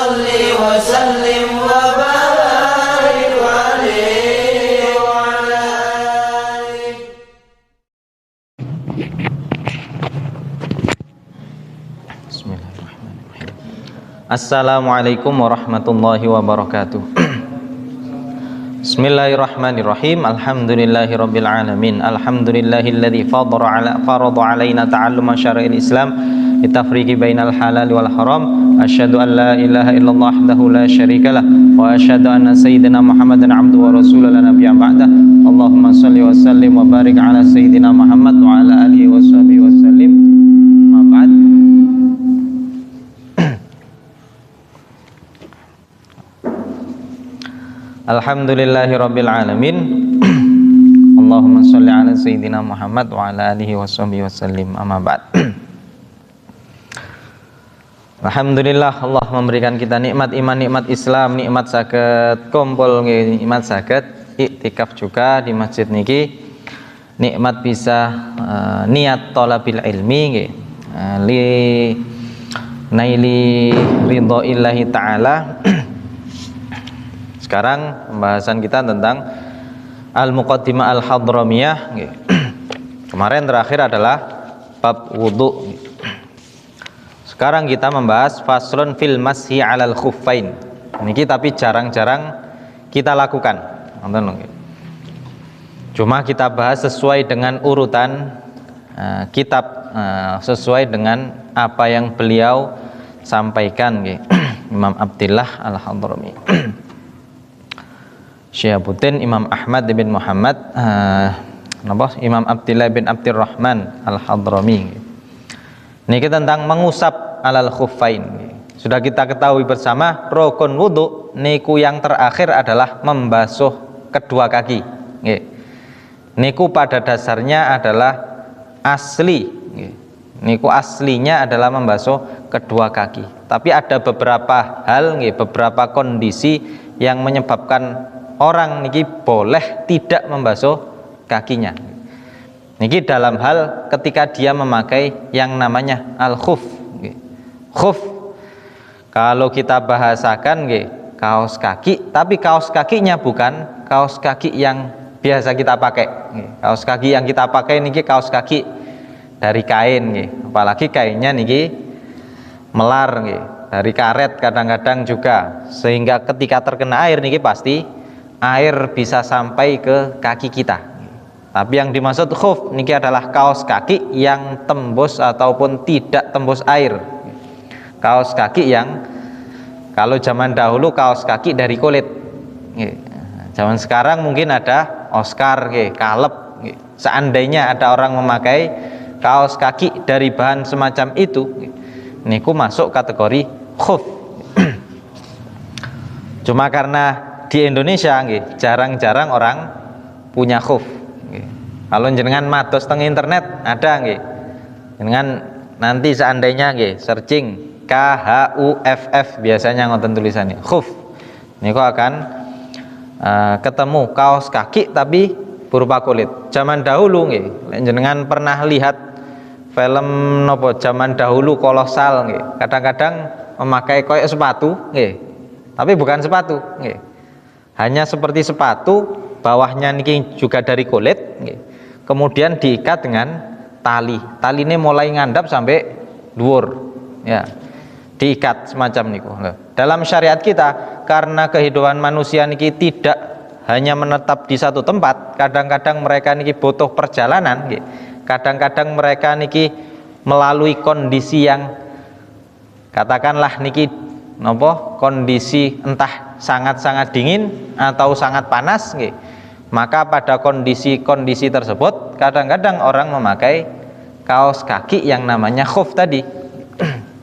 salli wa sallim wa barik alaihi wa ala alihi. Bismillahirrahmanirrahim. Assalamualaikum warahmatullahi wabarakatuh. Bismillahirrahmanirrahim. Alhamdulillahirabbil alamin. Alhamdulillahilladzi farada alaina ta'alluma syara'il Islam litafriqi bainal halal wal haram. Asyhadu an la ilaha illallah wahdahu la syarikalah wa asyhadu anna sayyidina Muhammadan abduhu wa rasuluhu la nabiyya ba'da. Allahumma shalli wa sallim wa barik ala sayyidina Muhammad wa ala alihi wa sahbihi wa sallim. Ma ba'd. Alhamdulillahirabbil alamin. Allahumma shalli ala sayyidina Muhammad wa ala alihi wa sahbihi wasallim. Amma ba'd. Alhamdulillah Allah memberikan kita nikmat iman, nikmat Islam, nikmat saged kumpul nggih, nikmat saged iktikaf juga di masjid niki. Nikmat bisa niat thalabil ilmi nggih. Li naili ridhoillahi taala. Sekarang pembahasan kita tentang Al-Muqaddimah Al-Hadramiyah. Kemarin terakhir adalah bab wudu. Sekarang kita membahas faslun fil mashi 'alal khuffain. Niki tapi jarang-jarang kita lakukan. Cuma kita bahas sesuai dengan urutan kitab, sesuai dengan apa yang beliau sampaikan. Imam Abdillah Al-Hadrami, Syihabuddin Imam Ahmad bin Muhammad Imam Abdillah bin Abdirrahman Al-Hadrami. Ini tentang mengusap alal khuffain. Sudah kita ketahui bersama rukun wudu niku yang terakhir adalah membasuh kedua kaki. Niku pada dasarnya adalah asli. Niku aslinya adalah membasuh kedua kaki. Tapi ada beberapa hal, beberapa kondisi yang menyebabkan orang niki boleh tidak membasuh kakinya. Niki dalam hal ketika dia memakai yang namanya al-khuf. Khuf kalau kita bahasakan kaos kaki, tapi kaos kakinya bukan kaos kaki yang biasa kita pakai. Kaos kaki yang kita pakai niki kaos kaki dari kain, apalagi kainnya niki melar, dari karet kadang-kadang juga, sehingga ketika terkena air niki pasti air bisa sampai ke kaki kita. Tapi yang dimaksud khuf niki adalah kaos kaki yang tembus ataupun tidak tembus air. Kaos kaki yang kalau zaman dahulu kaos kaki dari kulit. Zaman sekarang mungkin ada Oscar, kaleb. Seandainya ada orang memakai kaos kaki dari bahan semacam itu, niku masuk kategori khuf. Cuma karena di Indonesia jarang-jarang orang punya khuf. Kalau jenengan matos teng internet ada jenengan nanti seandainya searching KHUFF biasanya ngoten tulisannya khuf. Niku akan ketemu kaos kaki tapi berupa kulit. Zaman dahulu jenengan pernah lihat film nopo zaman dahulu kolosal kadang-kadang memakai koyok sepatu tapi bukan sepatu hanya seperti sepatu, bawahnya niki juga dari kulit, kemudian diikat dengan tali. Tali ini mulai ngandap sampai dhuwur, diikat semacam niku. Dalam syariat kita, karena kehidupan manusia niki tidak hanya menetap di satu tempat, kadang-kadang mereka niki butuh perjalanan, kadang-kadang mereka niki melalui kondisi yang katakanlah niki kondisi entah sangat-sangat dingin atau sangat panas, maka pada kondisi-kondisi tersebut kadang-kadang orang memakai kaos kaki yang namanya khuf tadi,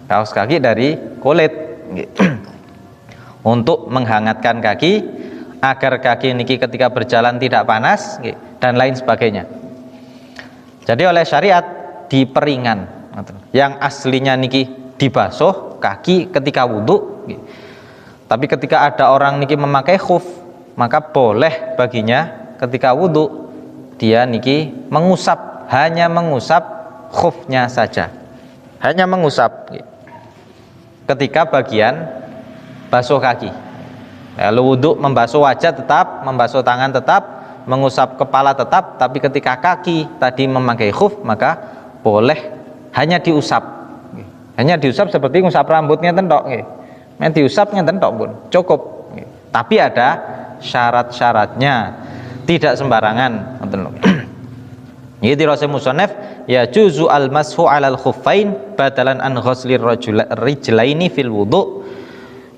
kaos kaki dari kulit, untuk menghangatkan kaki agar kaki niki ketika berjalan tidak panas dan lain sebagainya. Jadi oleh syariat diperingan, yang aslinya niki dibasuh kaki ketika wudhu. Tapi ketika ada orang niki memakai khuf, maka boleh baginya ketika wudhu dia niki mengusap, hanya mengusap khufnya saja, hanya mengusap ketika bagian basuh kaki. Lalu wudhu membasuh wajah tetap, membasuh tangan tetap, mengusap kepala tetap, tapi ketika kaki tadi memakai khuf maka boleh hanya diusap. Hanya diusap seperti ngusap rambutnya tentok nggih. Men diusapnya tentok pun cukup. Tapi ada syarat-syaratnya. Tidak sembarangan, ngoten lho. Iki dirasa musannaf ya juzu al mashu alal khuffain badalan an ghuslir rijlaini fil wudu.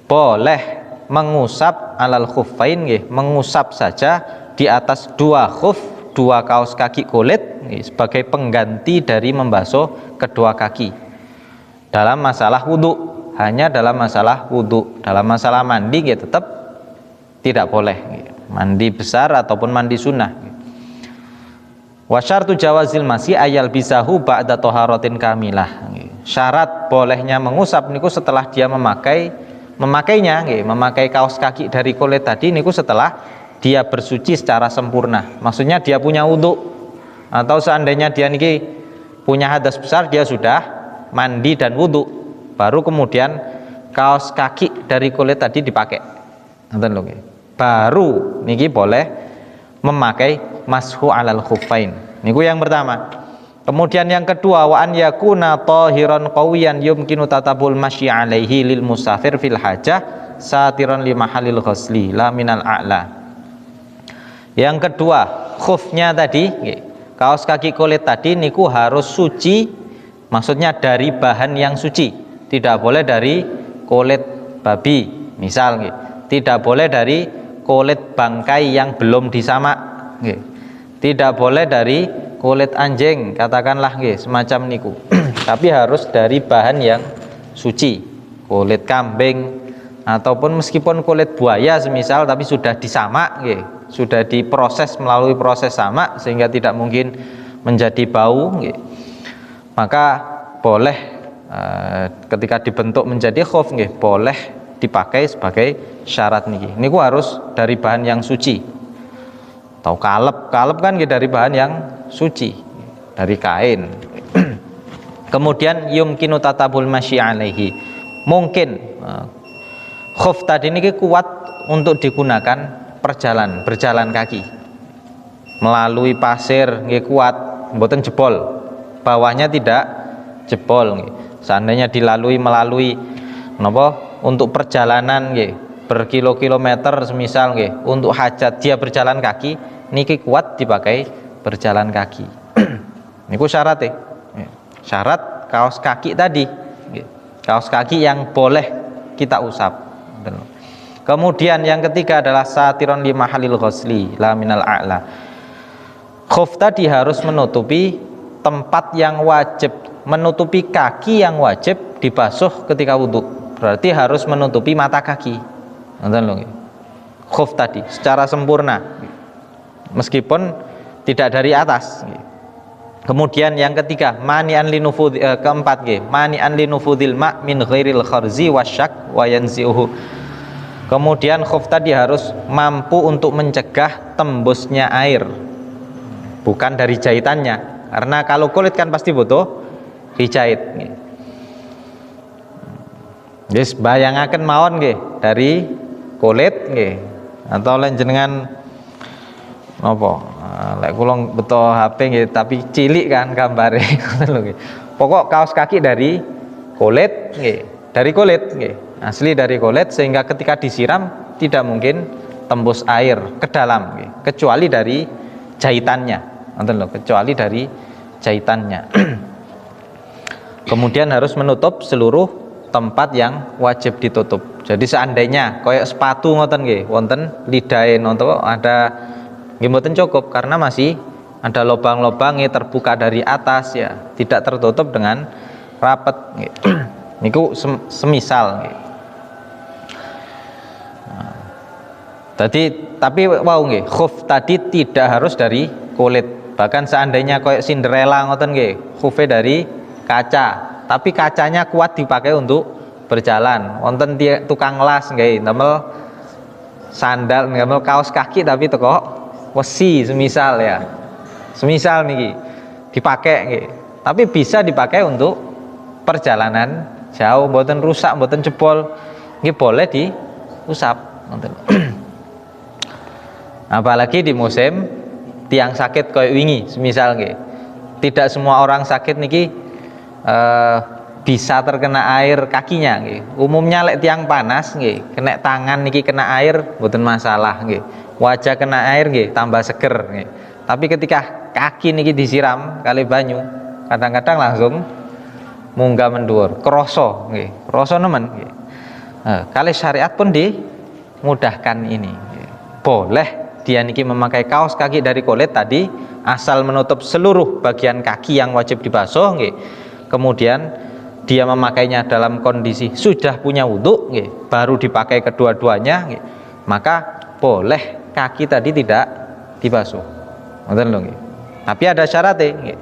Boleh mengusap alal khuffain nggih, mengusap saja di atas dua khuf, dua kaos kaki kulit nggih, sebagai pengganti dari membasuh kedua kaki. Dalam masalah wudu, hanya dalam masalah wudu. Dalam masalah mandi nggih tetap tidak boleh nggih. Mandi besar ataupun mandi sunnah. Wa syartu jawazil masih ayal bisahu ba'da taharatin kamilah. Syarat bolehnya mengusap niku setelah dia memakainya nggih, memakai kaos kaki dari kulit tadi niku setelah dia bersuci secara sempurna. Maksudnya dia punya wudu, atau seandainya dia niki punya hadas besar, dia sudah mandi dan wudu, baru kemudian kaos kaki dari kulit tadi dipakai. Ngoten lho nggih. Baru niki boleh memakai mashu alal khuffain. Niku yang pertama. Kemudian yang kedua, wa an yakuna tahiran qawiyan yumkinu tatabul masyi alaihi lil musafir fil hajah satiran li mahallil ghusli la minal a'la. Yang kedua, khufnya tadi, kaos kaki kulit tadi niku harus suci, maksudnya dari bahan yang suci. Tidak boleh dari kulit babi, misal nggih. Tidak boleh dari kulit bangkai yang belum disamak nggih. Tidak boleh dari kulit anjing, katakanlah nggih, semacam niku. Tapi harus dari bahan yang suci. Kulit kambing ataupun meskipun kulit buaya semisal, tapi sudah disamak nggih, sudah diproses melalui proses samak sehingga tidak mungkin menjadi bau nggih. Maka boleh ketika dibentuk menjadi khuf nggih, boleh dipakai sebagai syarat niki. Niku harus dari bahan yang suci. Atau kalep kan dari bahan yang suci, dari kain. Kemudian yumkinu tatabul masyi alaihi. Mungkin khuf tadi niki kuat untuk digunakan berjalan kaki. Melalui pasir nggih kuat, mboten jebol. Bawahnya tidak jebol nggih. Seandainya melalui napa? Untuk perjalanan nggih, berkilo-kilometer semisal nggih, untuk hajat dia berjalan kaki, niki kuat dipakai berjalan kaki. Niku syarat syarat kaos kaki tadi nggih. Kaos kaki yang boleh kita usap. Kemudian yang ketiga adalah satiron li mahallil ghusli la minal a'la. Khuf tadi harus menutupi tempat yang wajib, menutupi kaki yang wajib dibasuh ketika wudu. Berarti harus menutupi mata kaki. Ngoten lho nggih. Khuf tadi secara sempurna. Meskipun tidak dari atas. Kemudian yang ketiga, mani'an linufudh keempat nggih, mani'an linufudhil ma' min ghairil kharzi wasyak wa yanzi'uhu. Kemudian khuf tadi harus mampu untuk mencegah tembusnya air. Bukan dari jahitannya. Karena kalau kulit kan pasti butuh dijahit nggih. Yes, bayangaken mawon nggih dari kulit nggih, atau lain jenengan napa lek kula beto HP nggih tapi cilik kan gambare ngoten lho nggih. Pokok kaos kaki dari kulit nggih, dari kulit nggih, asli dari kulit sehingga ketika disiram tidak mungkin tembus air ke dalam nggih, kecuali dari jahitannya ngoten lho, kecuali dari jahitannya. Kemudian harus menutup seluruh tempat yang wajib ditutup. Jadi seandainya koyok sepatu ngoten nggih, wonten lidahe nonton ada nggih mboten cukup karena masih ada lubang-lubangnya terbuka dari atas ya, tidak tertutup dengan rapat nggih. Niku semisal nggih. Tadi tapi wow nggih, khuf tadi tidak harus dari kulit. Bahkan seandainya koyok Cinderella ngoten nggih, khufe dari kaca. Tapi kacanya kuat dipakai untuk berjalan. Wonten tukang las nggih, damel sandal, damel kaos kaki tapi teko wesi semisal ya. Semisal niki dipakai nggih. Tapi bisa dipakai untuk perjalanan jauh, mboten rusak, mboten jebol. nggih boleh diusap ngoten. Apalagi di musim tiang sakit koyo wingi semisal nggih. Tidak semua orang sakit niki bisa terkena air kakinya nggih. Umumnya lek tiang panas nggih, kena tangan niki kena air mboten masalah nggih. Wajah kena air nggih tambah seger nggih. Tapi ketika kaki niki disiram kali banyu, kadang-kadang langsung munggah mendur, kroso nggih. Kroso nemen nggih. Kali syariat pun dimudahkan ini. Boleh dia niki memakai kaos kaki dari kulit tadi asal menutup seluruh bagian kaki yang wajib dibasuh nggih. Kemudian dia memakainya dalam kondisi sudah punya wudhu nggih, baru dipakai kedua-duanya nggih, maka boleh kaki tadi tidak dibasuh. Ngoten lho nggih. Tapi ada syaratnya nggih.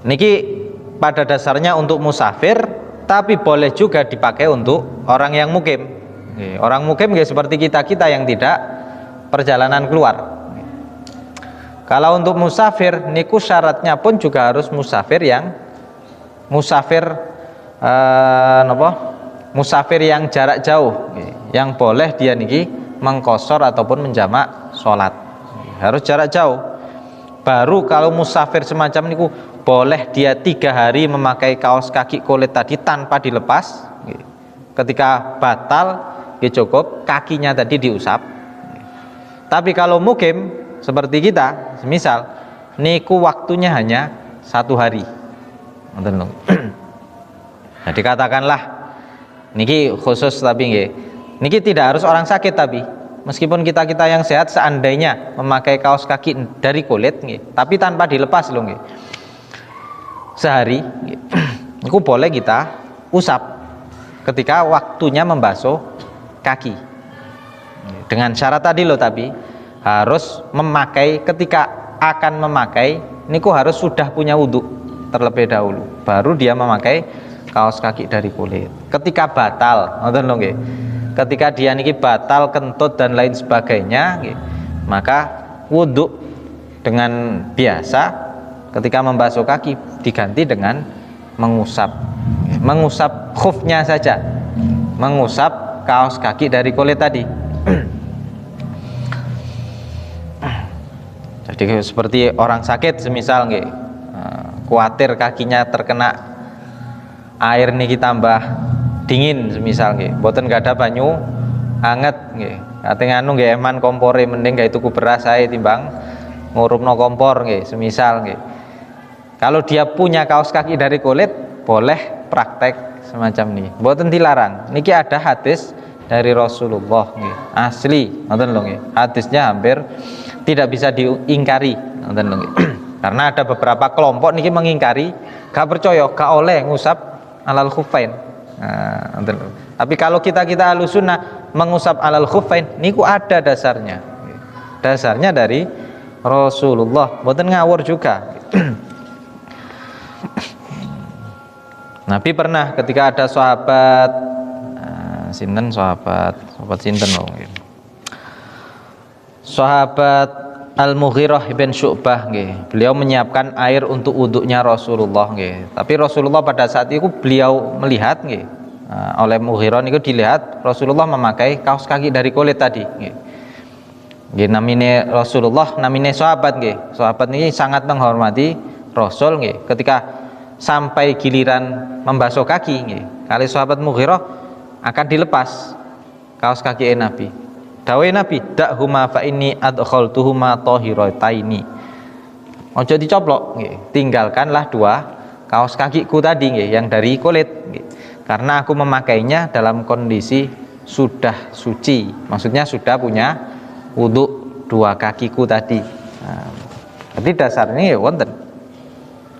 Niki pada dasarnya untuk musafir, tapi boleh juga dipakai untuk orang yang mukim. Orang mukim nggih seperti kita-kita yang tidak perjalanan keluar. Kalau untuk musafir niku syaratnya pun juga harus musafir yang musafir yang jarak jauh, yang boleh dia niki mengqosor ataupun menjamak sholat, harus jarak jauh. Baru kalau musafir semacam niku boleh dia 3 hari memakai kaos kaki kulit tadi tanpa dilepas. Ketika batal cukup kakinya tadi diusap. Tapi kalau mukim seperti kita, semisal niku waktunya hanya 1 hari. Jadi katakanlah niki khusus tapi nggih. Niki tidak harus orang sakit, tapi meskipun kita yang sehat seandainya memakai kaos kaki dari kulit nggih, tapi tanpa dilepas lho nggih. Sehari nggih. Niku boleh kita usap ketika waktunya membasuh kaki. Dengan syarat tadi loh, tapi harus memakai, ketika akan memakai niku harus sudah punya wudhu terlebih dahulu, baru dia memakai kaos kaki dari kulit. Ketika batal, ngoten lho nggih. Ketika dia niki batal, kentut dan lain sebagainya nggih, maka wudhu dengan biasa ketika membasuh kaki diganti dengan mengusap khufnya saja, mengusap kaos kaki dari kulit tadi. Jadi seperti orang sakit semisal nggih, kuatir kakinya terkena air niki tambah dingin semisal nggih, mboten gak ada banyu anget nggih. Ate nganu nggih eman kompore, mending gawe tuku beras ae timbang ngurupno kompor nggih, semisal nggih. Kalau dia punya kaos kaki dari kulit, boleh praktek semacam ini, mboten dilarang. Niki ada hadis dari Rasulullah nggih, asli ngoten lho nggih. Hadisnya hampir tidak bisa diingkari, ngoten lho nggih. Karena ada beberapa kelompok niki mengingkari, gak percaya, gak oleh ngusap alal khuffain. Ngoten lho. Tapi kalau kita Ahlussunnah mengusap alal khuffain niku ada dasarnya. Dasarnya dari Rasulullah, mboten ngawur juga. Nabi pernah ketika ada sahabat sahabat sinten lho nggih. Sahabat Al-Mughirah bin Syu'bah nggih. Beliau menyiapkan air untuk wuduknya Rasulullah nggih. Tapi Rasulullah pada saat itu beliau melihat nggih, oleh Mughirah niku dilihat Rasulullah memakai kaos kaki dari kulit tadi nggih. Nggih, namine Rasulullah, namine sahabat nggih. Sahabat niki sangat menghormati Rasul nggih. Ketika sampai giliran membasuh kaki nggih, kali sahabat Mughirah akan dilepas kaos kaki Nabi. Dawuh Nabi, "Da'huma fa inni adkhaltuhuma tahirataini." Ojo dicoplok nggih, tinggalkanlah 2 kaos kakiku tadi nggih yang dari kulit nggih. Karena aku memakainya dalam kondisi sudah suci. Maksudnya sudah punya wudhu 2 kakiku tadi. Jadi dasarnya ya wonten.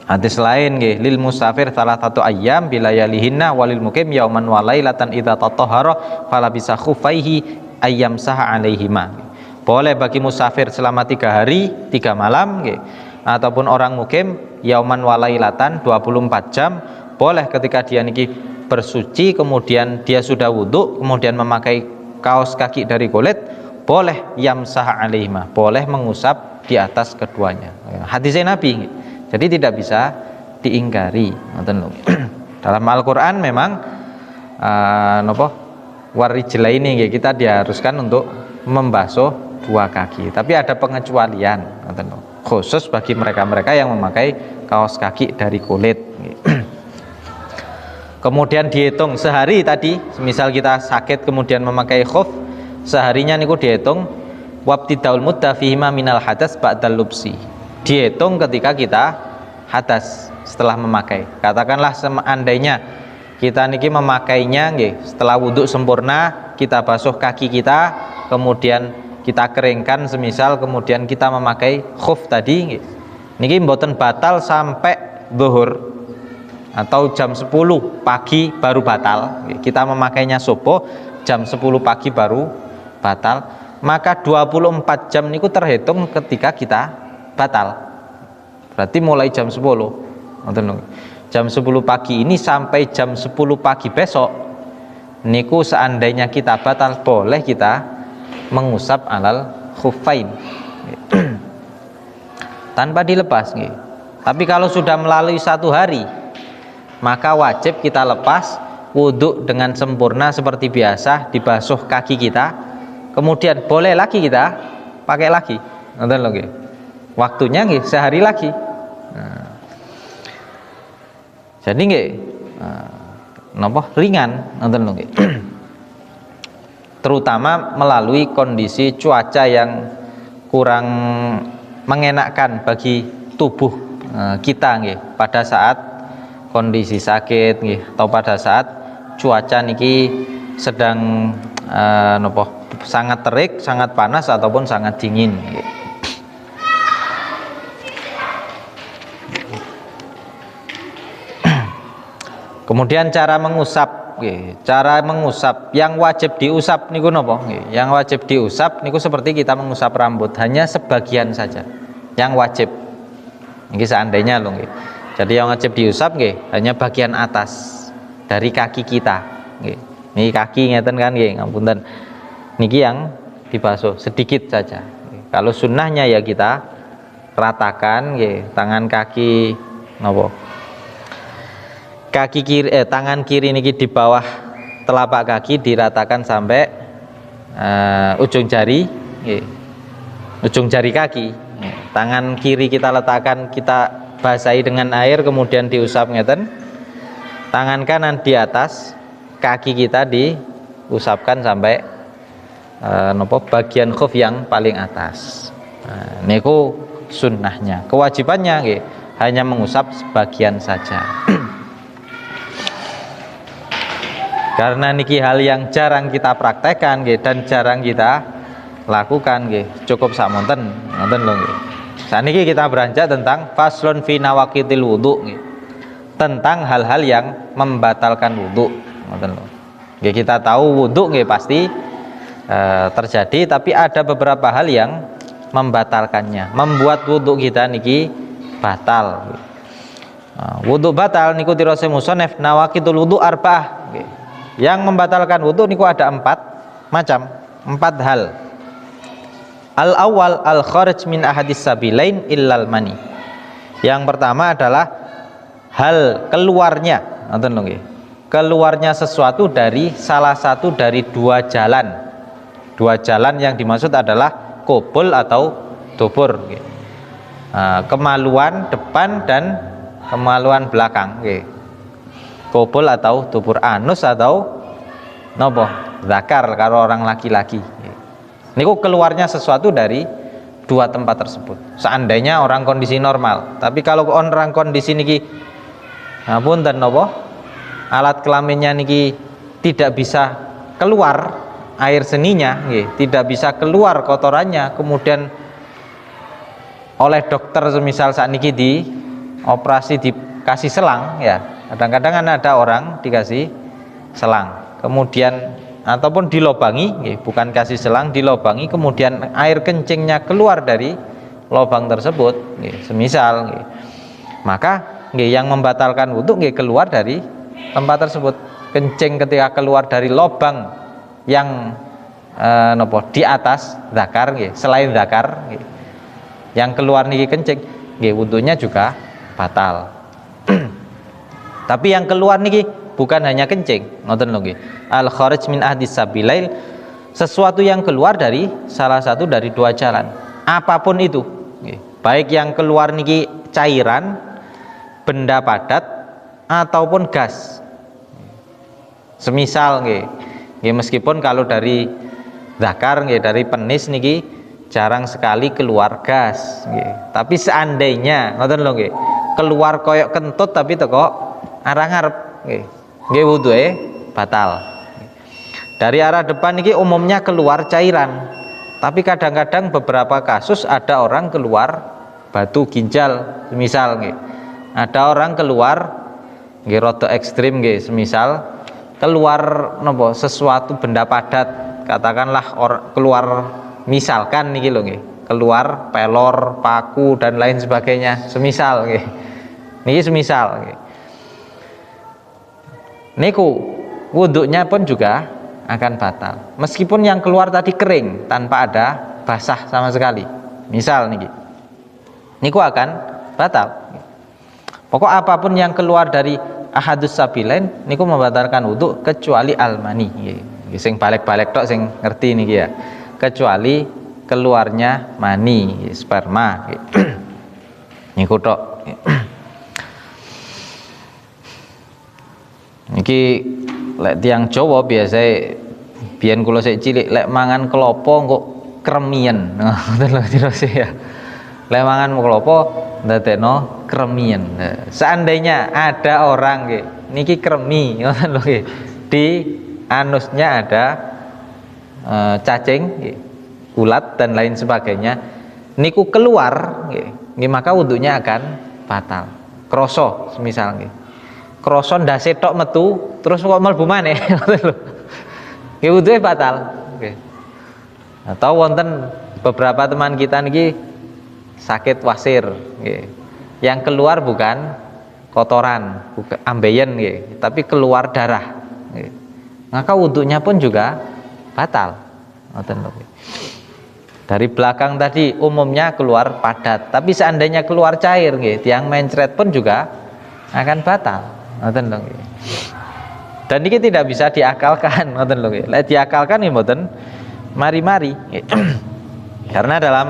Hadis lain nggih, lil musafir salah satu ayyam bilayalihinna walil mukim yauman wa lailatan idza tatahhara fala bisa khufaihi ayyam saha alaihima. Boleh bagi musafir selama 3 hari 3 malam nggih, ataupun orang mukim yauman wa lailatan 24 jam. Boleh ketika dia niki bersuci kemudian dia sudah wudhu kemudian memakai kaos kaki dari kulit, boleh yamsah alaihima, boleh mengusap di atas keduanya. Hadisnya Nabi nggih. Jadi tidak bisa diingkari. Dalam Al-Quran memang napa warijlaini nggih, kita diharuskan untuk membasuh dua kaki. Tapi ada pengecualian ngoten lho. Khusus bagi mereka-mereka yang memakai kaos kaki dari kulit. Kemudian dihitung sehari tadi, misal kita sakit kemudian memakai khuf, seharinya niku dihitung wabtidaul mudda fihima minal hadas ba'dal lubsi. Dihitung ketika kita hadas setelah memakai. Katakanlah seandainya kita niki memakainya nggih, setelah wudhu sempurna kita basuh kaki kita, kemudian kita keringkan semisal, kemudian kita memakai khuf tadi nggih. Niki mboten batal sampai zuhur atau jam 10 pagi baru batal. Kita memakainya subuh, jam 10 pagi baru batal, maka 24 jam niku terhitung ketika kita batal. Berarti mulai jam 10. Jam 10 pagi ini sampai jam 10 pagi besok niku seandainya kita batal, boleh kita mengusap alal khuffain tanpa dilepas nggih. Tapi kalau sudah melalui 1 hari, maka wajib kita lepas, wudhu dengan sempurna seperti biasa, dibasuh kaki kita, kemudian boleh lagi kita pakai lagi. Ngoten lho nggih. Waktunya nggih sehari lagi. Nah. Jadi nggih napa ringan ngoten lho nggih. Terutama melalui kondisi cuaca yang kurang mengenakkan bagi tubuh kita nggih pada saat kondisi sakit nggih, atau pada saat cuaca niki sedang sangat terik, sangat panas ataupun sangat dingin nggih. Kemudian cara mengusap nggih, cara mengusap yang wajib diusap niku napa nggih? Yang wajib diusap niku seperti kita mengusap rambut, hanya sebagian saja yang wajib. Niki seandainya lho nggih. Jadi yang wajib diusap nggih hanya bagian atas dari kaki kita nggih. Niki kaki ngeten kan nggih, ngapunten. Niki yang dibasuh sedikit saja. Kalau sunnahnya ya kita ratakan nggih, tangan kaki napa? Kaki kiri tangan kiri niki di bawah telapak kaki diratakan sampai ujung jari nggih. Ujung jari kaki. Tangan kiri kita letakkan, kita basahi dengan air, kemudian diusap ngeten. Tangan kanan di atas, kaki kita diusapkan sampai bagian khuf yang paling atas. Niku sunnahnya. Kewajibannya nggih hanya mengusap sebagian saja. Karena niki hal yang jarang kita praktekkan nggih dan jarang kita lakukan nggih. Cukup samonten ngoten lho nggih. Saat ini kita beranjak tentang faslun fi nawaqitil wudu, tentang hal-hal yang membatalkan wudu. Kita tahu wudu pasti terjadi, tapi ada beberapa hal yang membatalkannya, membuat wudu kita niki batal. Wudu batal niku tirose musannaf nawaqitul wudu arba'ah. Yang membatalkan wudu niku ada 4 macam, 4 hal. Al-awwal al-kharij min ahadis sabilain illal mani. Yang pertama adalah hal keluarnya, nonton nggih. Keluarnya sesuatu dari salah satu dari 2 jalan. 2 jalan yang dimaksud adalah qubul atau dubur nggih. Kemaluan depan dan kemaluan belakang nggih. Qubul atau dubur, anus atau nopo zakar kalau orang laki-laki. Niku keluarnya sesuatu dari 2 tempat tersebut. Seandainya orang kondisi normal. Tapi kalau orang kondisi niki ngapunten napa? Alat kelaminnya niki tidak bisa keluar air seninya nggih, tidak bisa keluar kotorannya, kemudian oleh dokter semisal saat niki di operasi dikasih selang ya. Kadang-kadang ada orang dikasih selang. Kemudian ataupun dilobangi, bukan kasih selang, dilobangi, kemudian air kencingnya keluar dari lubang tersebut, semisal, maka yang membatalkan wudu keluar dari tempat tersebut. Kencing ketika keluar dari lubang yang di atas zakar, selain zakar, yang keluar niki kencing, wudunya juga batal. Tapi yang keluar niki bukan hanya kencing, ngoten lho nggih. Al kharij min ahdis sabilail, sesuatu yang keluar dari salah satu dari dua jalan. Apapun itu, nggih. Baik yang keluar niki cairan, benda padat ataupun gas. Semisal nggih. Nggih meskipun kalau dari zakar nggih dari penis niki jarang sekali keluar gas nggih. Tapi seandainya ngoten lho nggih, keluar koyok kentut tapi teko arah ngarep nggih. Nggih wuduhe batal. Dari arah depan niki umumnya keluar cairan. Tapi kadang-kadang beberapa kasus ada orang keluar batu ginjal semisal nggih. Ada orang keluar nggih rada ekstrim nggih, semisal keluar napa sesuatu benda padat, katakanlah keluar misalkan niki lho nggih, keluar pelor, paku dan lain sebagainya, semisal nggih. Niki semisal nggih. Niku wudhunya pun juga akan batal. Meskipun yang keluar tadi kering tanpa ada basah sama sekali. Misal niki. Niku akan batal. Pokok apapun yang keluar dari ahadus sabilain niku membatalkan wudhu kecuali almani. Nggih. Sing balik-balik tok sing ngerti niki ya. Kecuali keluarnya mani, sperma. Niku tok. Niki lek tiang Jawa biasa biyen kula sik cilik lek mangan klopo kok kremien. Ngoten lho dirose ya. Lek mangan klopo ndadekno kremien. Seandainya ada orang nggih niki kremi ngoten lho nggih. Di anusnya ada cacing nggih, ulat dan lain sebagainya. Niku keluar nggih, maka wudhunya akan batal. Kroso semisal nggih. Kroso ndase tok metu terus kok mlebu maneh ngoten lho. Nggih wudhuke batal. Nggih. Atau wonten beberapa teman kita niki sakit wasir nggih. Yang keluar bukan kotoran, bukan ambeien nggih, tapi keluar darah nggih. Maka wudhunya pun juga batal. Ngoten lho. Dari belakang tadi umumnya keluar padat, tapi seandainya keluar cair nggih, tiang mencret pun juga akan batal. Ngoten lho nggih. Dan ini tidak bisa diakalkan, ngoten lho nggih. Lek diakalkan nggih mboten mari-mari. Karena dalam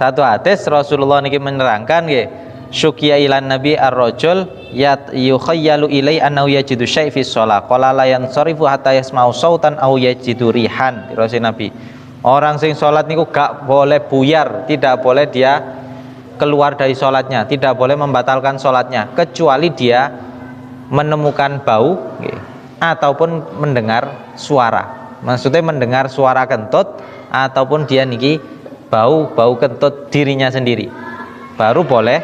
satu hadis Rasulullah niki menerangkan nggih, syukiya ilan nabi ar-rajul yukhayyalu ilai annahu yajidu syai' fi shalah qala la yansarifu hatta yasma'u sautan aw yajidu rihan. Rasul Nabi, orang sing salat niku gak boleh buyar, tidak boleh dia keluar dari salatnya, tidak boleh membatalkan salatnya kecuali dia menemukan bau ataupun mendengar suara. Maksudnya mendengar suara kentut ataupun dia niki bau kentut dirinya sendiri, baru boleh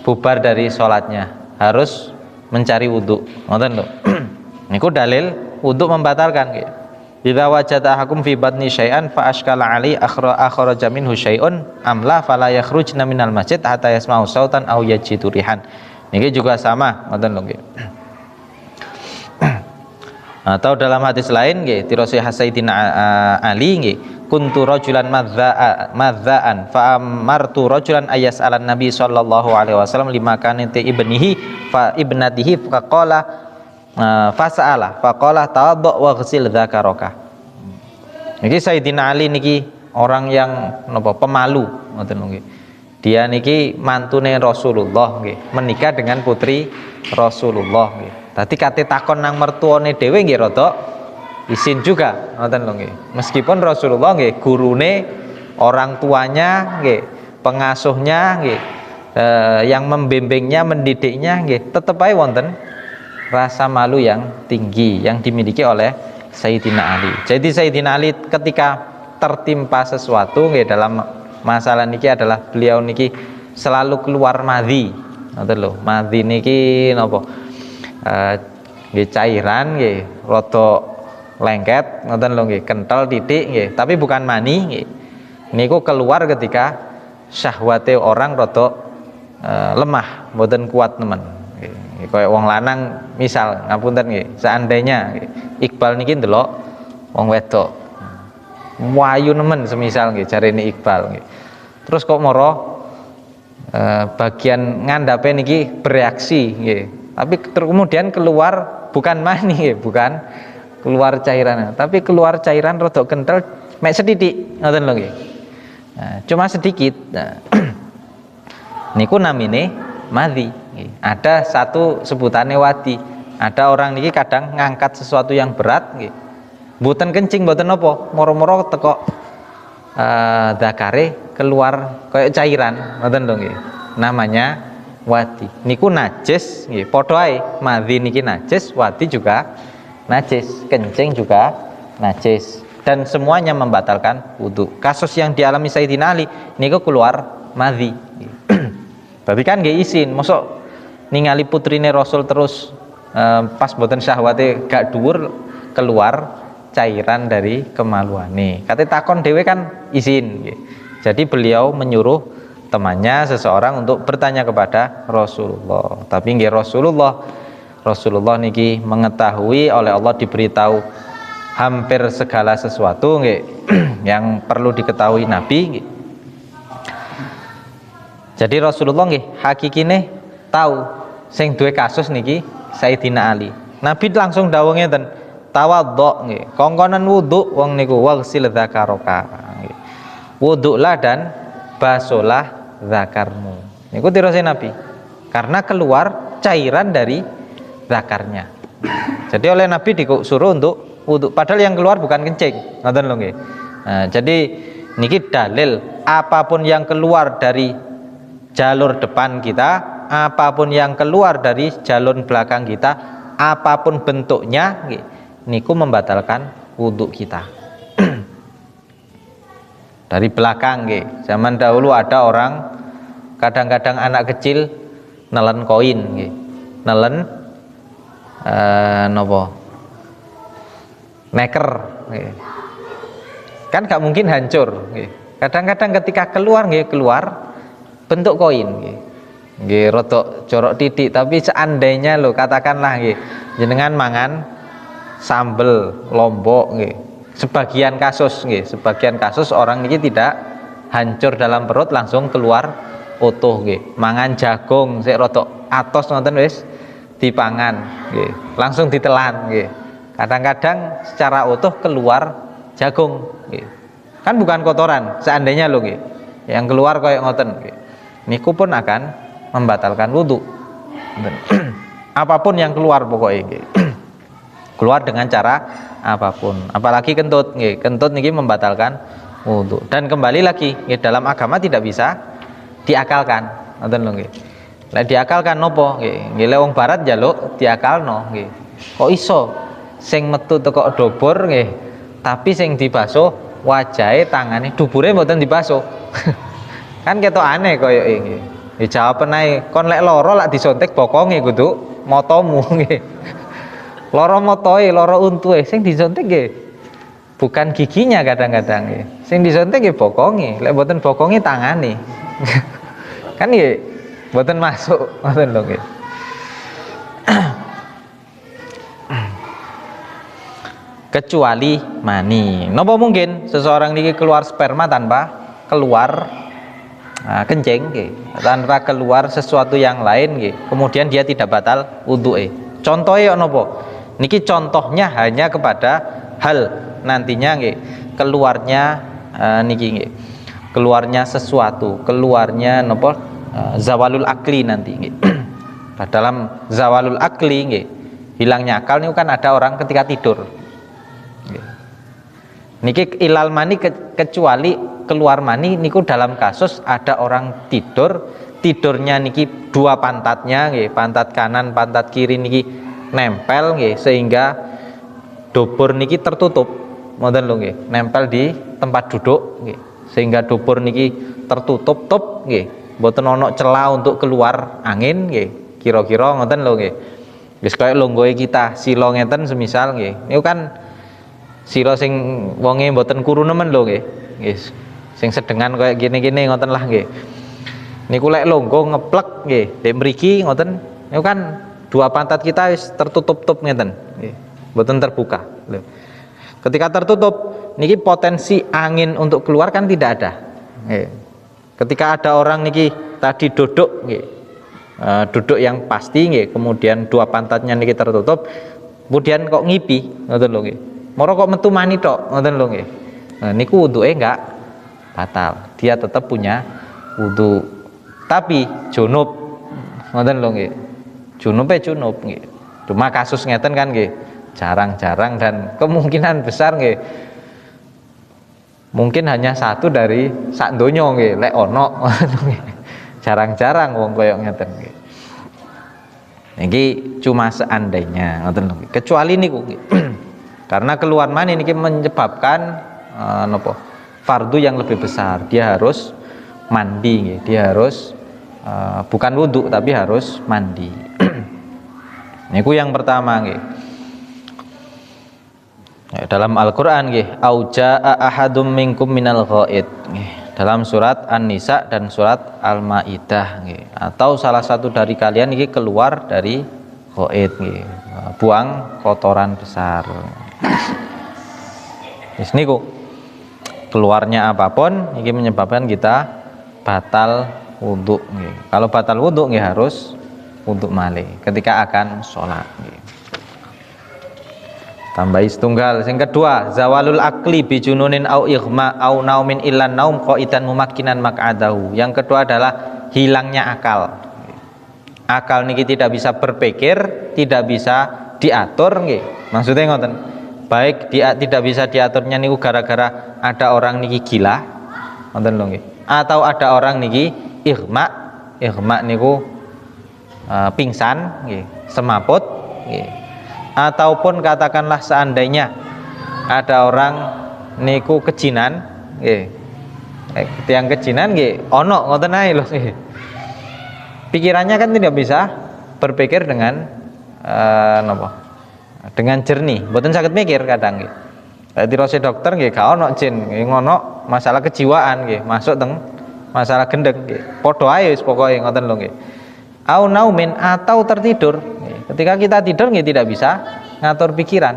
bubar dari sholatnya, harus mencari wudhu. Ngoten lho. Niku dalil wudhu membatalkan. Idza wajada ahakum fi batni syai'an fa ashkala ali akhraja minhu syai'un amla fala yakhrujna minal masjid hatta yasma'u sautan aw yajidu rihan. Niki juga sama, ngoten lho nggih. Atau dalam hadis lain nggih, tirose Sayyidina Ali nggih, kuntu rajulan madzaan fa amartu rajulan ayas alan nabi sallallahu alaihi wasallam lima kanati ibnihi fa ibnatihi faqala fasala faqala tawaddu wa ghsil dzakaraka. Niki Sayyidina Ali niki orang yang napa pemalu, ngoten nggih. Dia niki mantune Rasulullah nggih, menikah dengan putri Rasulullah nggih. Tadi kate takon nang mertuane dhewe nggih rada isin juga, ngoten lho nggih. Meskipun Rasulullah nggih gurune, orang tuanya nggih, pengasuhnya nggih, yang membimbingnya, mendidiknya nggih, tetep ae wonten rasa malu yang tinggi yang dimiliki oleh Sayyidina Ali. Jadi Sayyidina Ali ketika tertimpa sesuatu nggih dalam masalah niki adalah beliau niki selalu keluar madhi, ngoten lho. Madhi niki napa? Nggih cairan nggih rada lengket, ngoten lho nggih, kental titik nggih, tapi bukan mani nggih. Niku keluar ketika syahwate orang rada lemah, mboten kuat nemen. Nggih, kaya wong lanang misal ngapunten nggih, seandainya nggih, Iqbal niki ndelok wong wedok wayu nemen semisal nggih jarene Iqbal nggih. Terus kok moro bagian ngandape niki bereaksi nggih, Tapi kemudian keluar bukan mani nggih, bukan keluar cairan, tapi keluar cairan rada kental mek sethithik ngoten lho nggih. Nah, cuma sedikit. Nah, niku namine madhi. Ada satu sebutannya wadi. Ada orang niki kadang ngangkat sesuatu yang berat nggih. Mboten kencing, mboten apa, moro-moro teko dakare keluar kayak cairan, ngoten lho nggih. Namanya wadi. Niku najis nggih, padha ae. Madhi niki najis, wadi juga najis, kencing juga najis. Dan semuanya membatalkan wudu. Kasus yang dialami Sayyidina Ali niku keluar madhi. Berarti kan nggih izin, mosok ningali putrine Rasul terus pas boten syahwate gak dhuwur keluar cairan dari kemaluane. Kate takon dhewe kan izin nggih. Jadi beliau menyuruh temannya seseorang untuk bertanya kepada Rasulullah. Tapi nggih Rasulullah niki mengetahui oleh Allah, diberitahu hampir segala sesuatu nggih yang perlu diketahui Nabi nggih. Jadi Rasulullah nggih hakikine tahu sing duwe kasus niki Sayyidina Ali. Nabi langsung dawuh ngeten, tawaddo nggih, kongkonan wudu wong niku waghsil dzakaraka nggih. Wudulah dan basuhlah zakarmu. Niku tirose Nabi. Karena keluar cairan dari zakarnya. Jadi oleh Nabi disuruh untuk wudu, padahal yang keluar bukan kencing. Ngoten lho nggih. Nah, jadi niki dalil apapun yang keluar dari jalur depan kita, apapun yang keluar dari jalur belakang kita, apapun bentuknya niku membatalkan wudu kita. Dari belakang nggih. Zaman dahulu ada orang kadang-kadang anak kecil nelen koin nggih. Nelen napa? Neker nggih. Kan gak mungkin hancur nggih. Kadang-kadang ketika keluar nggih, keluar bentuk koin nggih. Nggih rada jorok titik, tapi seandainya lho katakanlah nggih jenengan mangan sambel lombok nggih. Sebagian kasus orang niki tidak hancur dalam perut, langsung keluar utuh nggih. Mangan jagung sik rada atos ngoten wis dipangan nggih. Langsung ditelan nggih. Kadang-kadang secara utuh keluar jagung nggih. Kan bukan kotoran seandainya lho nggih. Yang keluar kayak ngoten nggih. Niku pun akan membatalkan wudu. Apapun yang keluar pokoknya nggih. Keluar dengan cara apapun, apalagi kentut nggih. Kentut niki membatalkan wudu. Dan kembali lagi nggih, dalam agama tidak bisa diakalkan, ngoten lho nggih. Lek diakalkan nopo nggih? Nggih wong barat njaluk diakalno nggih. Kok iso sing metu teko dubur nggih, tapi sing dibasuh wajahe, tangane, dubure mboten dibasuh. Kan ketok aneh koyoke nggih. Ya jawaban ae, kon lek lara lak disontek bokonge kudu motomu nggih. Loro motoe, loro untuhe, sing disontek nggih bukan giginya kadang-kadang nggih. Sing disontek nggih bokonge, lek mboten bokonge tangane. Kan nggih mboten masuk, ngoten lho nggih. Kecuali mani. Napa mungkin seseorang niki keluar sperma tanpa keluar kencing nggih, tanpa keluar sesuatu yang lain nggih. Kemudian dia tidak batal wuduke. Contohnya napa? Niki contohnya hanya kepada hal nantinya nggih keluarnya niki nggih. Keluarnya sesuatu, keluarnya napa zawalul akli nanti nggih. Dalam zawalul akli nggih, hilangnya akal niku kan ada orang ketika tidur. Nggih. Niki ilal mani kecuali keluar mani niku dalam kasus ada orang tidurnya niki dua pantatnya nggih, pantat kanan, pantat kiri niki nempel nggih, sehingga dubur niki tertutup, ngoten lho nggih, nempel di tempat duduk nggih, sehingga dubur niki tertutup nggih, mboten ana celah untuk keluar angin nggih, kira-kira ngoten lho nggih. Wis kaya longgoe kita sila ngeten semisal nggih, niku kan sila sing wonge mboten kuru nemen lho nggih. Nggih, sing sedengan kaya gini-gini ngoten lah nggih. Niku lek longgo ngeplek nggih, dek mriki ngoten niku kan dua pantat kita tertutup ngeten nggih, mboten terbuka lho. Ketika tertutup niki potensi angin untuk keluar kan tidak ada nggih. Ketika ada orang niki tadi duduk nggih, duduk yang pasti nggih, kemudian dua pantatnya niki tertutup, kemudian kok ngipi, ngoten lho nggih. Moro kok metu mani tok, ngoten lho nggih. Nah, niku wuduke enggak batal. Dia tetap punya wudu. Tapi junub, ngoten lho nggih. Junub nggih. Cuma kasus ngeten kan nggih, jarang-jarang dan kemungkinan besar nggih. Mungkin hanya satu dari sak donya nggih, lek ono. Jarang-jarang wong koyo ngeten nggih. Niki cuma seandainya ngoten lho. Kecuali niku nggih. Karena keluar mani niki menyebabkan napa? Fardu yang lebih besar. Dia harus mandi nggih. Dia harus bukan wudu tapi harus mandi. Niku yang pertama nggih. Dalam Al-Qur'an nggih, auja'a ahadum minkum minal ghaid nggih. Dalam surat An-Nisa dan surat Al-Maidah nggih. Atau salah satu dari kalian niki keluar dari ghaid nggih. Buang kotoran besar. Wis niku. Keluarnya apapun niki menyebabkan kita batal wudu nggih. Kalau batal wudu nggih harus wudu malih ketika akan sholat nggih. Tambahi setunggal. Yang kedua, zawalul akli bijununin au ighma au naumin illan naum qaidan mumakkinan maq'adahu. Yang kedua adalah hilangnya akal. Akal niki tidak bisa berpikir, tidak bisa diatur nggih. Maksudnya ngoten. Baik tidak bisa diaturnya niku gara-gara ada orang niki gila, ngoten lho nggih. Atau ada orang niki ighma. Ighma niku pingsan nggih, semaput nggih. Ataupun katakanlah seandainya ada orang niku kejinan nggih. Tiang kejinan nggih ono ngoten ae lho nggih. Pikirannya kan tidak bisa berpikir dengan napa? Dengan jernih, mboten saged mikir kadang nggih. Dirose dokter nggih gak ono jin, nggih ngono masalah kejiwaan nggih, masuk teng masalah gendeng nggih. Padha ae wis pokoke ngoten lho nggih. Au naumin atau tertidur. Ketika kita tidur nggih tidak bisa ngatur pikiran.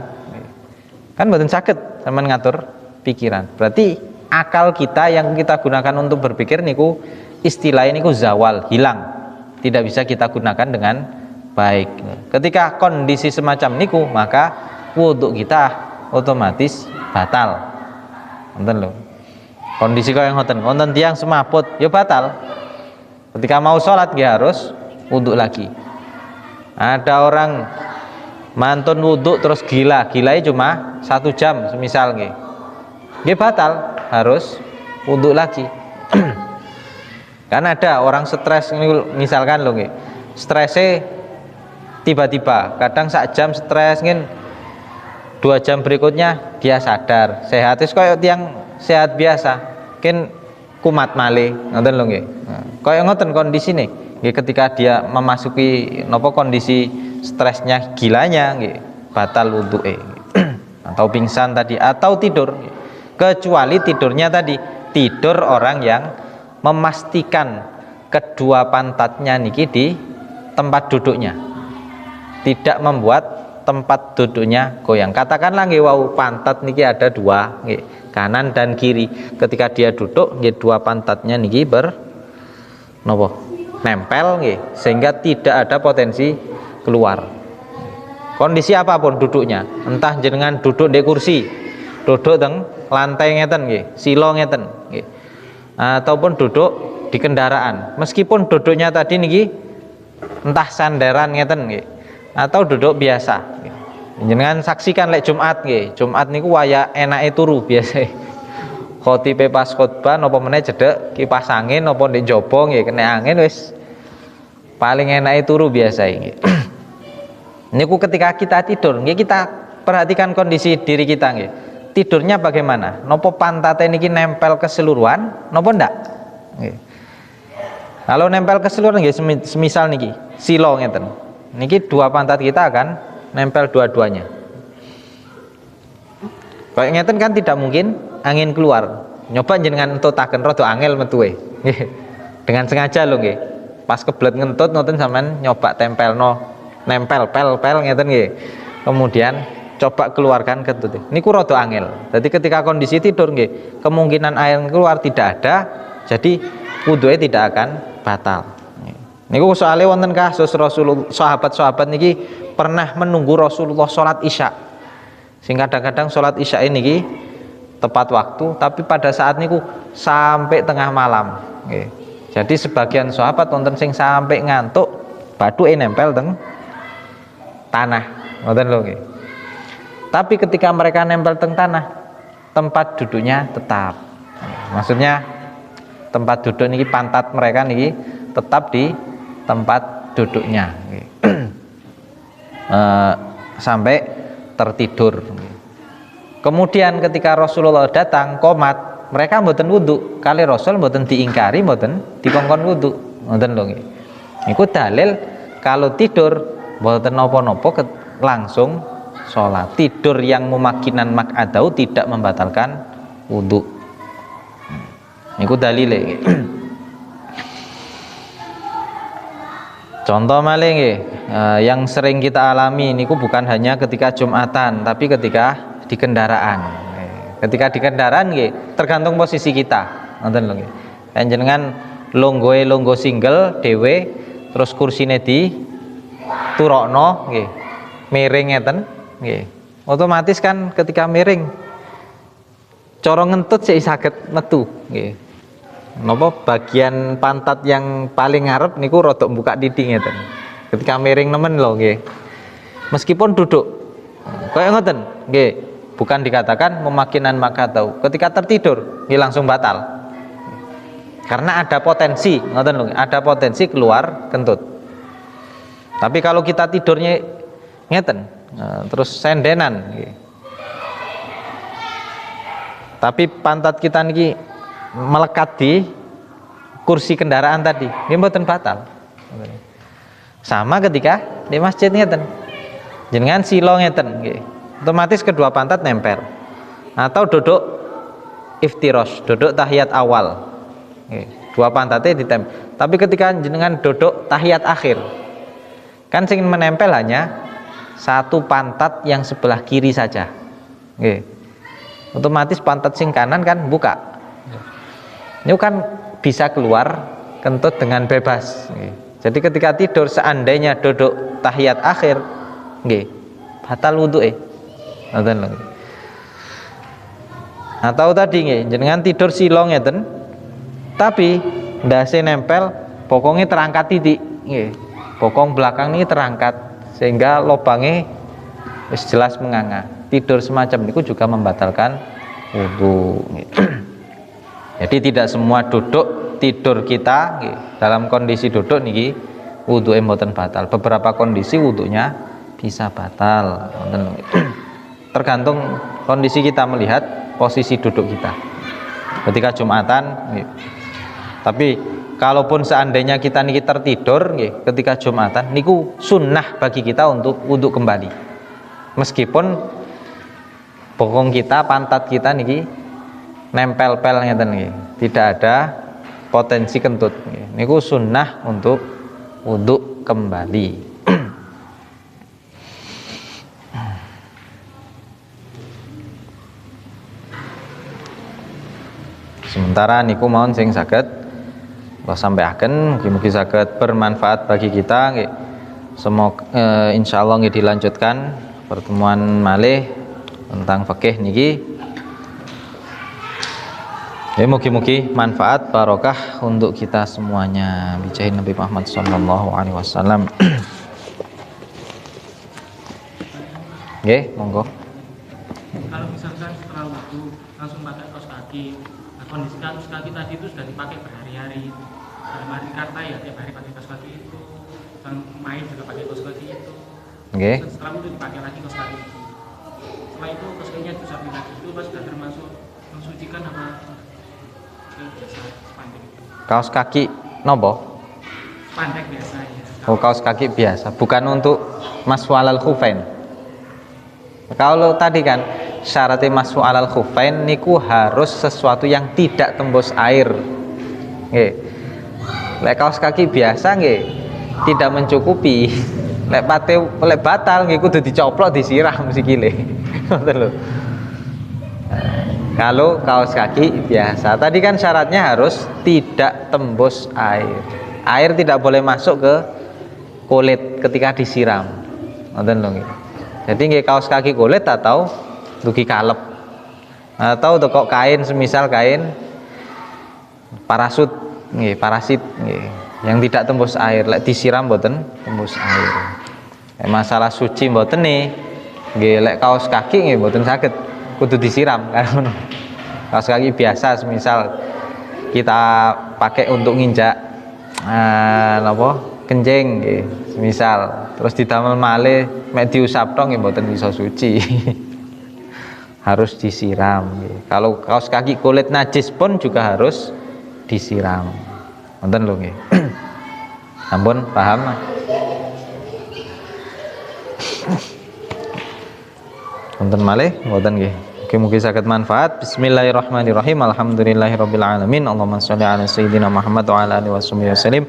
Kan mboten saged sampean ngatur pikiran. Berarti akal kita yang kita gunakan untuk berpikir niku istilahnya niku zawal, hilang. Tidak bisa kita gunakan dengan baik. Ketika kondisi semacam niku, maka wudu kita otomatis batal. Ngoten lho. Kondisi kaya ngoten, wonten tiyang semaput ya batal. Ketika mau sholat dia harus wudu lagi. Ada orang mantun wudu terus gilanya cuma 1 jam semisal nggih. Nggih batal, harus wudu lagi. Kan ada orang stres misalkan lho nggih. Strese tiba-tiba, kadang 1 jam stres ngin 2 jam berikutnya dia sadar, sehat wis koyo tiyang sehat biasa. Kin kumat malih, ngoten lho nggih. Koyo ngoten kondisine. Nggih ketika dia memasuki napa kondisi stresnya gilanya nggih batal wuduke atau pingsan tadi atau tidur. Kecuali tidurnya tadi tidur orang yang memastikan kedua pantatnya niki di tempat duduknya. Tidak membuat tempat duduknya goyang. Katakanlah nggih wau pantat niki ada 2 nggih, kanan dan kiri. Ketika dia duduk nggih 2 pantatnya niki napa? Nempel nggih sehingga tidak ada potensi keluar. Kondisi apapun duduknya, entah jenengan duduk di kursi, duduk teng lantai ngeten nggih, silo ngeten nggih. Ataupun duduk di kendaraan. Meskipun duduknya tadi niki entah sandaran ngeten nggih atau duduk biasa. Jenengan saksikan lek Jumat nggih. Jumat niku waya enake turu biasa. Khotibe pas khotbah napa meneh cedhek kipas angin napa ndek njaba nggih kena angin wis paling enake turu biasa nggih. Niku ketika kita tidur nggih kita perhatikan kondisi diri kita nggih. Tidurnya bagaimana? Napa pantate niki nempel keseluruhan napa ndak? Nggih. Kalau nempel keseluruhan nggih semisal niki silo ngeten. Niki 2 pantat kita akan nempel dua-duanya. Kayak ngeten kan tidak mungkin angin keluar. Nyoba jenengan entutaken rada angel metuwe. Nggih. Dengan sengaja lho nggih. Pas kebelet ngentut ngoten sampean nyoba nempel pel ngeten nggih. Kemudian coba keluarkan kentute. Niku rada angel. Jadi ketika kondisi tidur nggih, kemungkinan air keluar tidak ada. Jadi wudunya tidak akan batal. Niku soalnya wonten kasus Rasulullah, sahabat-sahabat niki pernah menunggu Rasulullah sholat isya. Sing kadang-kadang sholat isya ini tepat waktu, tapi pada saat niku sampai tengah malam. Nggih. Jadi sebagian sahabat wonten sing sampai ngantuk, bathuke nempel teng tanah. Ngoten lho nggih. Tapi ketika mereka nempel teng tanah, tempat duduknya tetap. Maksudnya tempat duduk niki pantat mereka niki tetap di tempat duduknya sampai tertidur. Kemudian ketika Rasulullah datang qomat, mereka mboten wudu, kali Rasul mboten diingkari, mboten dikongkon wudu. Ngoten lho nggih. Niku dalil kalau tidur mboten napa-napa langsung sholat. Tidur yang mumakkinan mak'adau tidak membatalkan wudu. Niku dalile nggih. Contoh malih nggih, yang sering kita alami niku bukan hanya ketika Jumatan, tapi ketika di kendaraan. Ketika di kendaraan nggih, tergantung posisi kita. Ngoten lho nggih. Panjenengan longgo single dhewe, terus kursine di turokno nggih. Miring ngeten nggih. Otomatis kan ketika miring cara ngentut sik saged metu nggih. Napa bagian pantat yang paling ngarep niku rada buka didi ngeten. Ketika miring nemen lho nggih. Meskipun duduk kaya ngoten nggih, bukan dikatakan memakinan maka tahu. Ketika tertidur nggih langsung batal. Karena ada potensi, ngoten lho, ada potensi keluar kentut. Tapi kalau kita tidurnya ngeten, terus sendenan nggih. Tapi pantat kita niki melekat di kursi kendaraan tadi, nggih mboten batal. Sama ketika di masjid ngeten. Jenengan silo ngeten nggih. Otomatis kedua pantat nempel. Atau duduk iftirosh, duduk tahiyat awal. Nggih, dua pantatnya ditempel. Tapi ketika jenengan duduk tahiyat akhir, kan sing menempel hanya satu pantat yang sebelah kiri saja. Nggih. Otomatis pantat sing kanan kan buka. Ini kan bisa keluar kentut dengan bebas. Jadi ketika tidur seandainya duduk tahiyat akhir, nggih, batal wuduke. Ngoten lho. Atau tadi nggih, jenengan tidur silo ngeten, tapi ndase nempel, bokongnya terangkat titik, nggih. Bokong belakang ini terangkat sehingga lubangnya wis jelas menganga. Tidur semacam niku juga membatalkan wudu. Jadi tidak semua duduk tidur kita dalam kondisi duduk niki wudu mboten batal. Beberapa kondisi wudunya bisa batal. Tergantung kondisi kita melihat posisi duduk kita. Ketika Jumatan, tapi kalaupun seandainya kita niki tertidur, ketika Jumatan, niku sunnah bagi kita untuk wudu kembali. Meskipun bokong kita, pantat kita niki nempel-pel ngeten nggih. Tidak ada potensi kentut. Niku sunnah untuk wudu kembali. Sementara niku mawon sing saged kula sampaiaken, mugi-mugi saged bermanfaat bagi kita nggih. Semoga insyaallah nggih dilanjutkan pertemuan malih tentang fikih niki. Ya, mugi-mugi manfaat barokah untuk kita semuanya. Bijahi Nabi Muhammad sallallahu alaihi wasallam. Nggih, monggo. Kalau misalkan setelah wudu langsung pakai kaos kaki, nah kondisi kaos kaki tadi itu sudah dipakai berhari-hari. Dalam arti kata ya tiap hari pakai kaos kaki itu, dan main juga pakai kaos kaki itu. Nggih. Setelah itu dipakai lagi kaos kaki itu. Setelah itu kaos kakinya disapi lagi itu pas sudah termasuk mensucikan apa? Kaos kaki nopo? Pandek biasa ya. Oh, kaos kaki biasa, bukan untuk mashu alal khufain. Kalau tadi kan syaratnya mashu alal khufain niku harus sesuatu yang tidak tembus air. Nggih. Lek kaos kaki biasa nggih tidak mencukupi. Lek batal nggih kudu dicoplok disiram sikile. Ngoten lho. Kalau kaos kaki biasa, tadi kan syaratnya harus tidak tembus air. Air tidak boleh masuk ke kulit ketika disiram. Ngoten lho nggih. Jadi nggih kaos kaki kulit atau dugi kalep. Atau kok kain, semisal kain parasut nggih, parasit nggih, yang tidak tembus air, lek disiram mboten tembus air. Masalah suci mboten nggih, lek kaos kaki nggih mboten saged kudu disiram kan ngono. Kaos kaki biasa semisal kita pakai untuk nginjak napa kencing nggih, semisal terus didamel malih mek diusap tok nggih mboten bisa suci. Harus disiram nggih. Kalau kaos kaki kulit najis pun juga harus disiram. Wonten lho nggih. Ampun paham? Wonten malih mboten nggih. Mugi-mugi saged manfaat. Bismillahirrahmanirrahim. Alhamdulillahirabbil alamin. Allahumma shalli ala sayyidina Muhammad wa ala alihi wasallam.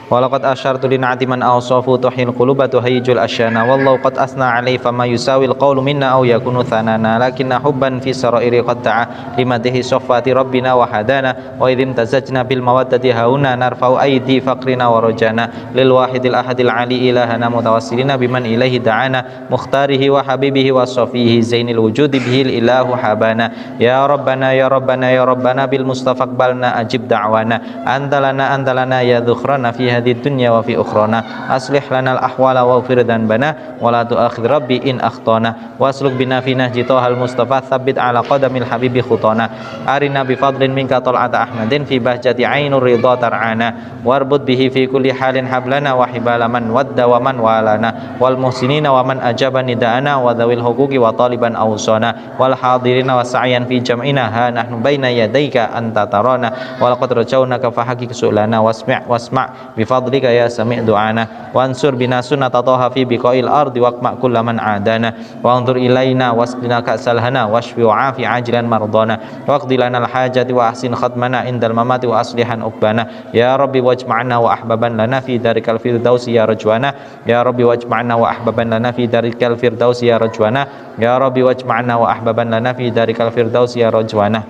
Walaqad asyartu lin'ati man awsafu tuhil quluba tuhayyijul asyana wallahu qad asna alaihi fama yusawil qawlu minna aw yakunu thanana lakinna hubban fi sarairi qad ta'a limatihi safati rabbina wa hadana wa idzim tazajna bil mawaddati hauna narfa'u aidi faqrina wa rajana lil wahidil ahadil ali ilahana mutawassilina biman ilaihi da'ana mukhtarihi wa habibihi wa safihi zainil wujudi bihil ilahu habana ya rabbana ya rabbana ya rabbana bil mustafaqbalna ajib da'wana antalana ya dhukhrana fi hadid dunya wa fi ukhrana aslih lana al ahwala wa ghfir dhanbana wa la tu'akhidh rabbi in akhtana wasluk bina fi nahji tahal mustafa tsabbit ala qadamil habibi khutana arina bi fadlin minka tal'ata ahmadin fi bahjati ainur ridha tar'ana warbud bihi fi kulli halin hablana wa hibala man wadda wa man walana wal muhsinina wa man ajaba nida'ana wa dhawil huquqi wa taliban awsana wal hadirina wa sa'yan fi jam'ina ha nahnu baina yadayka anta tarana wa laqad rajawnaka fa haqiq su'lana wasma' bi fadlika ya sami' du'ana wansur bina sunnata taha fi biqail ardi waqma kullaman adana wa anzur ilaina wasqina ka'salhana washfi wa'afi ajilan mardana waqdi lana al-hajati wa ahsin khatmana indal mamati wa aslihan uqbana ya rabbi wajma'na wa ahbaban lana fi darikal firdausi ya rajwana ya rabbi wajma'na wa ahbaban lana fi darikal firdausi ya rajwana ya rabbi wajma'na wa ahbaban lana fi darikal firdausi ya rajwana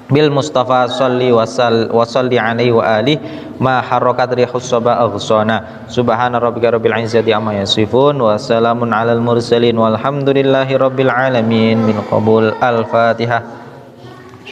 bil mustafa salli wa salli alaihi wa alihi ma harakat rihus saba aghsana subhana rabbika rabbil izzati amma yasifun wa salamun alal mursalin walhamdulillahi rabbil alamin min qabul al-fatihah.